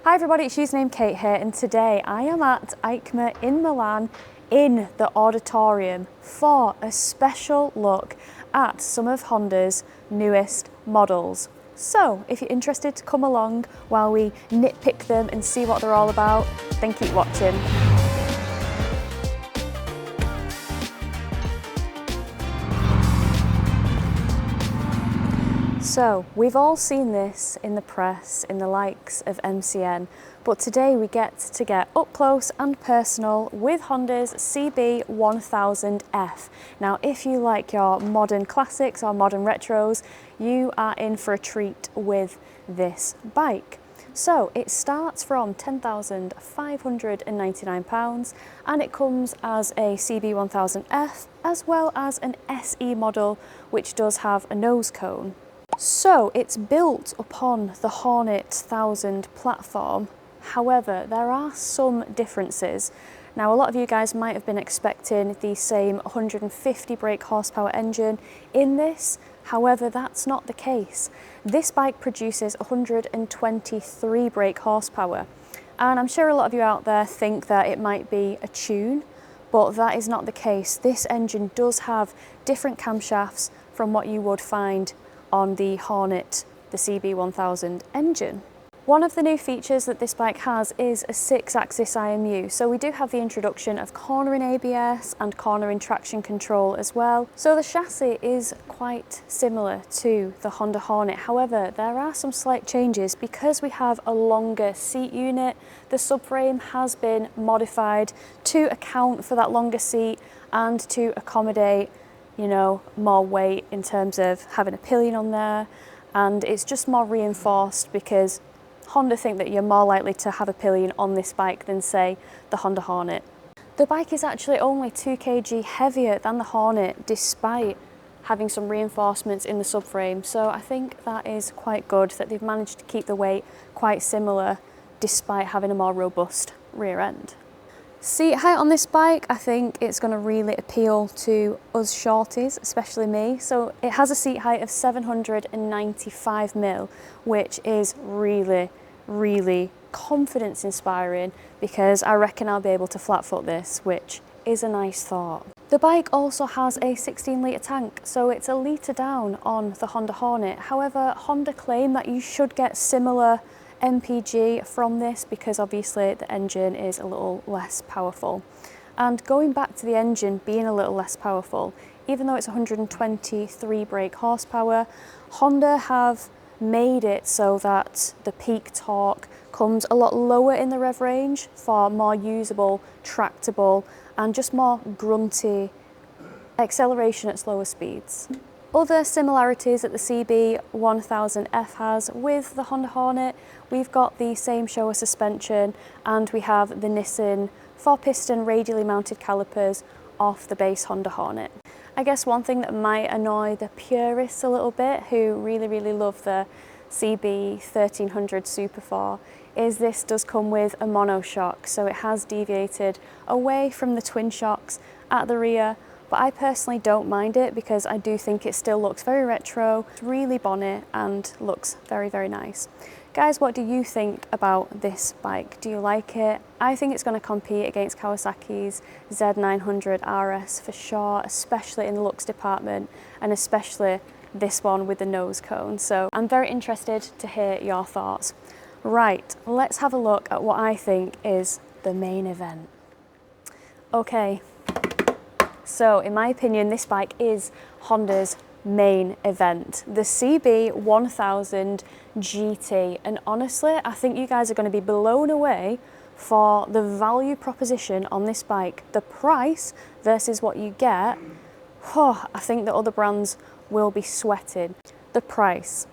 Hi everybody, it's username Kate here, and today I am at EICMA in Milan in the auditorium for a special look at some of Honda's newest models. So if you're interested to come along while we nitpick them and see what they're all about, then keep watching. So, we've all seen this in the press, in the likes of MCN, but today we get up close and personal with Honda's CB1000F. Now, if you like your modern classics or modern retros, you are in for a treat with this bike. So, it starts from £10,599 and it comes as a CB1000F as well as an SE model, which does have a nose cone. So it's built upon the Hornet 1000 platform. However, there are some differences. Now, a lot of you guys might have been expecting the same 150 brake horsepower engine in this. However, that's not the case. This bike produces 123 brake horsepower. And I'm sure a lot of you out there think that it might be a tune, but that is not the case. This engine does have different camshafts from what you would find on the Hornet, the CB1000 engine. One of the new features that this bike has is a 6-axis IMU. So we do have the introduction of cornering ABS and cornering traction control as well. So the chassis is quite similar to the Honda Hornet. However, there are some slight changes because we have a longer seat unit. The subframe has been modified to account for that longer seat and to accommodate, you know, more weight in terms of having a pillion on there, and it's just more reinforced because Honda think that you're more likely to have a pillion on this bike than, say, the Honda Hornet. The bike is actually only 2 kg heavier than the Hornet despite having some reinforcements in the subframe, so I think that is quite good that they've managed to keep the weight quite similar despite having a more robust rear end. Seat height on this bike, I think it's going to really appeal to us shorties, especially me. So it has a seat height of 795mm, which is really, really confidence inspiring because I reckon I'll be able to flat foot this, which is a nice thought. The bike also has a 16-litre tank, so it's a litre down on the Honda Hornet. However, Honda claim that you should get similar MPG from this because obviously the engine is a little less powerful. And going back to the engine being a little less powerful, even though it's 123 brake horsepower, Honda have made it so that the peak torque comes a lot lower in the rev range for more usable, tractable and just more grunty acceleration at slower speeds. Other similarities that the CB1000F has with the Honda Hornet, we've got the same showa suspension and we have the Nissin 4-piston radially mounted calipers off the base Honda Hornet. I guess one thing that might annoy the purists a little bit who really love the CB1300 Super 4 is this does come with a monoshock, so it has deviated away from the twin shocks at the rear. But I personally don't mind it because I do think it still looks very retro, it's really bonnet and looks very nice. Guys, what do you think about this bike? Do you like it? I think it's going to compete against Kawasaki's Z900 RS for sure, especially in the looks department and especially this one with the nose cone. So I'm very interested to hear your thoughts. Right, let's have a look at what I think is the main event. Okay. So, in my opinion, this bike is Honda's main event, the CB1000GT. And honestly, I think you guys are going to be blown away for the value proposition on this bike. The price versus what you get, I think that other brands will be sweating. The price,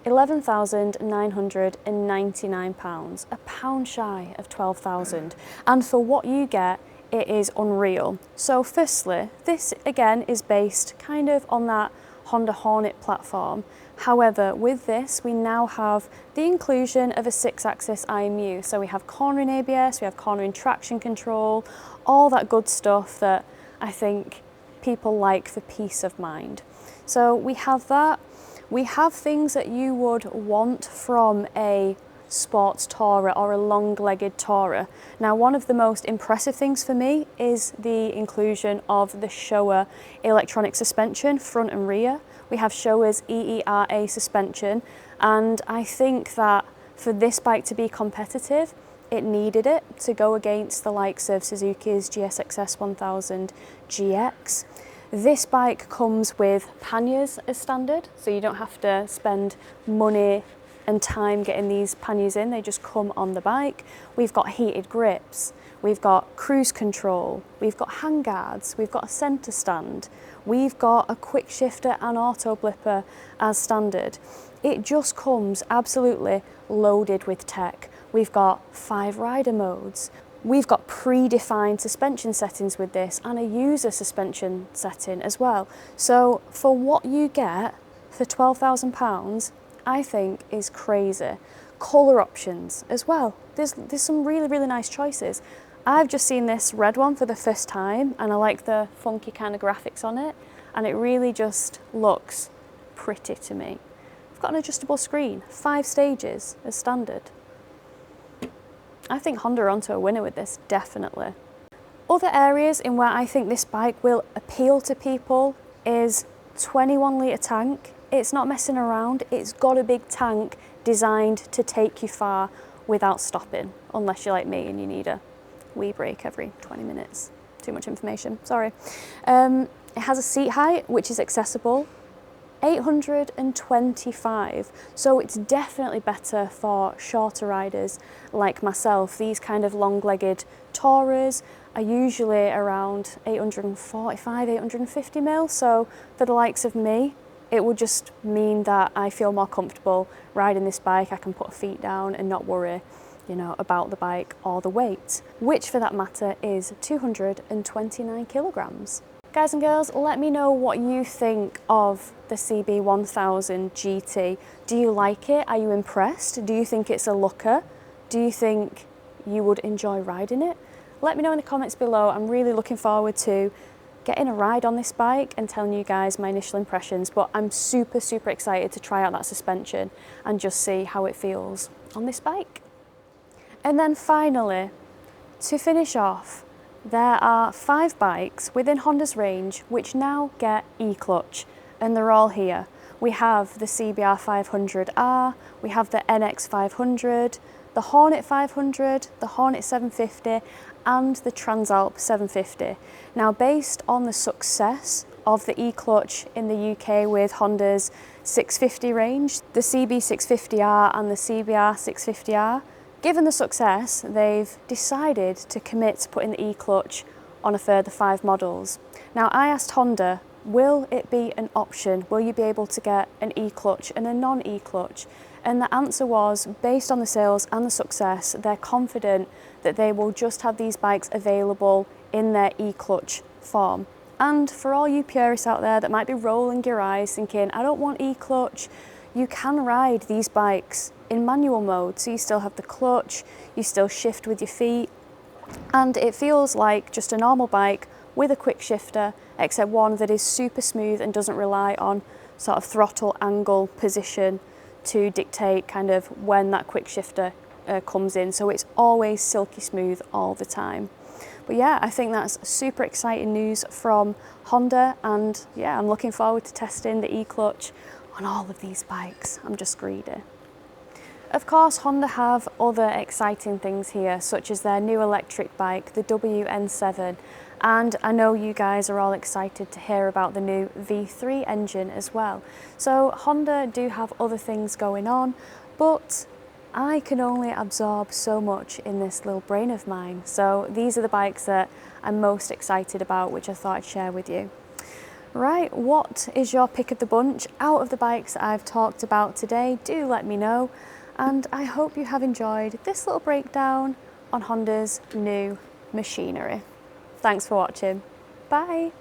£11,999, a pound shy of 12,000. And for what you get, it is unreal. So firstly, this again is based kind of on that Honda Hornet platform. However, with this, we now have the inclusion of a 6-axis IMU. So we have cornering ABS, we have cornering traction control, all that good stuff that I think people like for peace of mind. So we have that. We have things that you would want from a sports tourer or a long-legged tourer. Now, one of the most impressive things for me is the inclusion of the Showa electronic suspension, front and rear. We have Showa's EERA suspension, and I think that for this bike to be competitive, it needed it to go against the likes of Suzuki's GSXS 1000 GX. This bike comes with panniers as standard, so you don't have to spend money and time getting these panniers in, they just come on the bike. We've got heated grips, we've got cruise control, we've got handguards, we've got a centre stand, we've got a quick shifter and auto blipper as standard. It just comes absolutely loaded with tech. We've got 5 rider modes. We've got predefined suspension settings with this and a user suspension setting as well. So for what you get for £12,000, I think is crazy. Colour options as well. There's some really nice choices. I've just seen this red one for the first time and I like the funky kind of graphics on it, and it really just looks pretty to me. I've got an adjustable screen, 5 stages as standard. I think Honda are onto a winner with this, definitely. Other areas in where I think this bike will appeal to people is 21 litre tank. It's not messing around, it's got a big tank designed to take you far without stopping, unless you're like me and you need a wee break every 20 minutes. Too much information, sorry. It has a seat height, which is accessible. 825, so it's definitely better for shorter riders like myself. These kind of long-legged tourers are usually around 845, 850 mil, so for the likes of me, it would just mean that I feel more comfortable riding this bike. I can put feet down and not worry, you know, about the bike or the weight, which for that matter is 229 kilograms. Guys and girls, let me know what you think of the CB1000GT. Do you like it? Are you impressed? Do you think it's a looker? Do you think you would enjoy riding it? Let me know in the comments below. I'm really looking forward to getting a ride on this bike and telling you guys my initial impressions, but I'm super excited to try out that suspension and just see how it feels on this bike. And then finally, to finish off, there are 5 bikes within Honda's range which now get e-clutch, and they're all here. We have the CBR 500R, we have the NX 500, the Hornet 500, the Hornet 750 and the Transalp 750. Now, based on the success of the e-clutch in the UK with Honda's 650 range, the CB650R and the CBR 650R, given the success, they've decided to commit to putting the e-clutch on a further 5 models. Now, I asked Honda, will it be an option? Will you be able to get an e-clutch and a non-e-clutch? And the answer was, based on the sales and the success, they're confident that they will just have these bikes available in their e-clutch form. And for all you purists out there that might be rolling your eyes thinking, I don't want e-clutch, you can ride these bikes in manual mode, so you still have the clutch, you still shift with your feet, and it feels like just a normal bike with a quick shifter, except one that is super smooth and doesn't rely on sort of throttle angle position to dictate kind of when that quick shifter comes in, so it's always silky smooth all the time. But yeah, I think that's super exciting news from Honda, and yeah, I'm looking forward to testing the e-clutch on all of these bikes. I'm just greedy. Of course, Honda have other exciting things here, such as their new electric bike, the WN7, and I know you guys are all excited to hear about the new V3 engine as well. So Honda do have other things going on, but I can only absorb so much in this little brain of mine. So these are the bikes that I'm most excited about, which I thought I'd share with you. Right, what is your pick of the bunch out of the bikes that I've talked about today? Do let me know. And I hope you have enjoyed this little breakdown on Honda's new machinery. Thanks for watching. Bye.